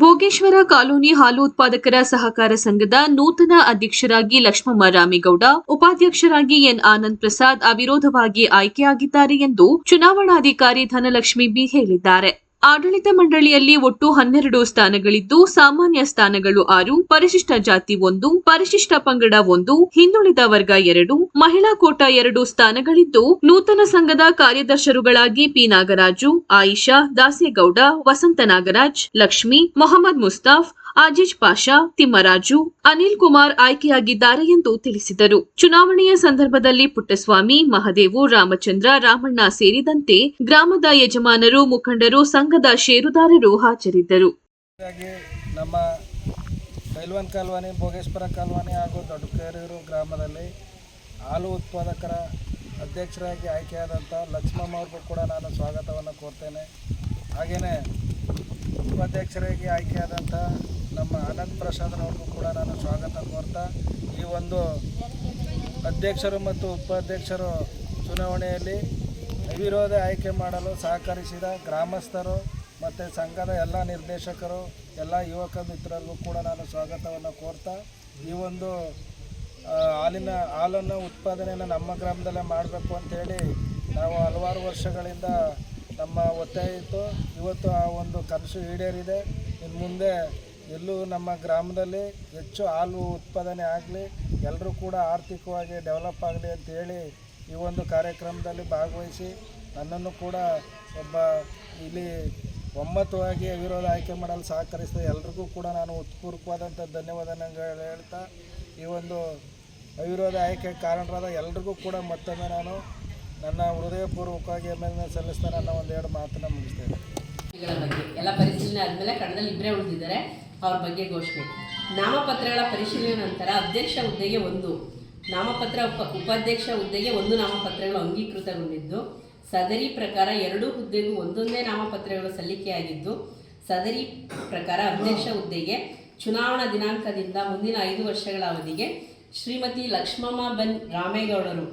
Bhogeshwara colony ಹಾಲು ಉತ್ಪಾದಕರ ಸಹಕಾರ ಸಂಘದ ನೂತನ ಅಧ್ಯಕ್ಷರಾಗಿ ಲಕ್ಷ್ಮಮ್ಮ ರಾಮೇಗೌಡ, ಉಪಾಧ್ಯಕ್ಷರಾಗಿ ಎನ್ ಆನಂದ್ ಪ್ರಸಾದ್ ಅವಿರೋಧವಾಗಿ ಆಯ್ಕೆಯಾಗಿದ್ದಾರೆ ಎಂದು ಚುನಾವಣಾಧಿಕಾರಿ ಧನಲಕ್ಷ್ಮಿ ಬಿ ಹೇಳಿದ್ದಾರೆ. ಆಡಳಿತ ಮಂಡಳಿಯಲ್ಲಿ ಒಟ್ಟು 12 ಸ್ಥಾನಗಳಿದ್ದು, ಸಾಮಾನ್ಯ ಸ್ಥಾನಗಳು 6, ಪರಿಶಿಷ್ಟ ಜಾತಿ 1, ಪರಿಶಿಷ್ಟ ಪಂಗಡ 1, ಹಿಂದುಳಿದ ವರ್ಗ 2, ಮಹಿಳಾ ಕೋಟಾ 2 ಸ್ಥಾನಗಳಿದ್ದು, ನೂತನ ಸಂಘದ ಕಾರ್ಯದರ್ಶರುಗಳಾಗಿ ಪಿ ನಾಗರಾಜು, ಆಯಿಷಾ, ದಾಸೇಗೌಡ, ವಸಂತ ನಾಗರಾಜ್, ಲಕ್ಷ್ಮಿ, ಮೊಹಮ್ಮದ್ ಮುಸ್ತಾಫ್, ಆಜಿಜ್ ಪಾಷಾ, ತಿಮ್ಮರಾಜು, ಅನಿಲ್ ಕುಮಾರ್ ಆಯ್ಕೆಯಾಗಿದ್ದಾರೆ ಎಂದು ತಿಳಿಸಿದರು. ಚುನಾವಣೆಯ ಸಂದರ್ಭದಲ್ಲಿ ಪುಟ್ಟಸ್ವಾಮಿ, ಮಹದೇವು, ರಾಮಚಂದ್ರ, ರಾಮಣ್ಣ ಸೇರಿದಂತೆ ಗ್ರಾಮದ ಯಜಮಾನರು, ಮುಖಂಡರು, ಸಂಘದ ಷೇರುದಾರರು ಹಾಜರಿದ್ದರು. ನಮ್ಮ ಬೈಲ್ವನ್ ಕಾಲೋನಿ, ಭೋಗೇಶ್ವರ ಕಾಲೋನಿ ಹಾಗೂ ದೊಡ್ಡಕೇರೂರು ಗ್ರಾಮದಲ್ಲಿ ಹಾಲು ಉತ್ಪಾದಕರ ಅಧ್ಯಕ್ಷರಾಗಿ ಆಯ್ಕೆಯಾದಂಥ ಲಕ್ಷ್ಮಮ್ಮ ಅವ್ರಿಗೂ ಕೂಡ ನಾನು ಸ್ವಾಗತವನ್ನು ಕೋರ್ತೇನೆ. ಹಾಗೆಯೇ ಉಪಾಧ್ಯಕ್ಷರಾಗಿ ಆಯ್ಕೆಯಾದಂಥ ನಮ್ಮ ಆನಂದ್ ಪ್ರಸಾದ್ರವ್ರಿಗೂ ಕೂಡ ನಾನು ಸ್ವಾಗತ ಕೋರ್ತಾ, ಈ ಒಂದು ಅಧ್ಯಕ್ಷರು ಮತ್ತು ಉಪಾಧ್ಯಕ್ಷರು ಚುನಾವಣೆಯಲ್ಲಿ ಅವಿರೋಧ ಆಯ್ಕೆ ಮಾಡಲು ಸಹಕರಿಸಿದ ಗ್ರಾಮಸ್ಥರು ಮತ್ತು ಸಂಘದ ಎಲ್ಲ ನಿರ್ದೇಶಕರು, ಎಲ್ಲ ಯುವಕ ಮಿತ್ರರಿಗೂ ಕೂಡ ನಾನು ಸ್ವಾಗತವನ್ನು ಕೋರ್ತಾ, ಈ ಒಂದು ಹಾಲನ್ನು ಉತ್ಪಾದನೆಯನ್ನು ನಮ್ಮ ಗ್ರಾಮದಲ್ಲೇ ಮಾಡಬೇಕು ಅಂಥೇಳಿ ನಾವು ಹಲವಾರು ವರ್ಷಗಳಿಂದ ನಮ್ಮ ಒತ್ತಾಯ ಇತ್ತು. ಇವತ್ತು ಆ ಒಂದು ಕನಸು ಈಡೇರಿದೆ. ಇನ್ನು ಮುಂದೆ ಎಲ್ಲೂ ನಮ್ಮ ಗ್ರಾಮದಲ್ಲಿ ಹೆಚ್ಚು ಹಾಲು ಉತ್ಪಾದನೆ ಆಗಲಿ, ಎಲ್ಲರೂ ಕೂಡ ಆರ್ಥಿಕವಾಗಿ ಡೆವಲಪ್ ಆಗಲಿ ಅಂತೇಳಿ ಈ ಒಂದು ಕಾರ್ಯಕ್ರಮದಲ್ಲಿ ಭಾಗವಹಿಸಿ ನನ್ನನ್ನು ಕೂಡ ಒಬ್ಬ ಇಲ್ಲಿ ಒಮ್ಮತವಾಗಿ ಅವಿರೋಧ ಆಯ್ಕೆ ಮಾಡಲು ಸಹಕರಿಸಿದ ಎಲ್ಲರಿಗೂ ಕೂಡ ನಾನು ಉತ್ಪೂರ್ವಕವಾದಂಥ ಧನ್ಯವಾದಗಳು ಹೇಳ್ತಾ, ಈ ಒಂದು ಅವಿರೋಧ ಆಯ್ಕೆ ಕಾರಣರಾದ ಎಲ್ಲರಿಗೂ ಕೂಡ ಮತ್ತೊಮ್ಮೆ ನಾನು ನನ್ನ ಹೃದಯಪೂರ್ವಕವಾಗಿ ಅಭಿನಂದನೆ ಸಲ್ಲಿಸ್ತಾ ನನ್ನ ಒಂದೆರಡು ಮಾತನ್ನು ಮುಗಿಸ್ತೇನೆ. ಬಗ್ಗೆ ಎಲ್ಲ ಪರಿಶೀಲನೆ ಆದಮೇಲೆ ಕಣದಲ್ಲಿ ಇಬ್ಬರೇ ಉಳಿದಿದ್ದಾರೆ. ಅವ್ರ ಬಗ್ಗೆ ಘೋಷಣೆ. ನಾಮಪತ್ರಗಳ ಪರಿಶೀಲನೆ ನಂತರ ಅಧ್ಯಕ್ಷ ಹುದ್ದೆಗೆ 1 ನಾಮಪತ್ರ, ಉಪಾಧ್ಯಕ್ಷ ಹುದ್ದೆಗೆ 1 ನಾಮಪತ್ರಗಳು ಅಂಗೀಕೃತಗೊಂಡಿದ್ದು, ಸದರಿ ಪ್ರಕಾರ 2 ಹುದ್ದೆಗೂ ಒಂದೊಂದೇ ನಾಮಪತ್ರಗಳು ಸಲ್ಲಿಕೆಯಾಗಿದ್ದು, ಸದರಿ ಪ್ರಕಾರ ಅಧ್ಯಕ್ಷ ಹುದ್ದೆಗೆ ಚುನಾವಣಾ ದಿನಾಂಕದಿಂದ ಮುಂದಿನ 5 ವರ್ಷಗಳ ಅವಧಿಗೆ ಶ್ರೀಮತಿ ಲಕ್ಷ್ಮಮ್ಮ ಬನ್ ರಾಮೇಗೌಡರು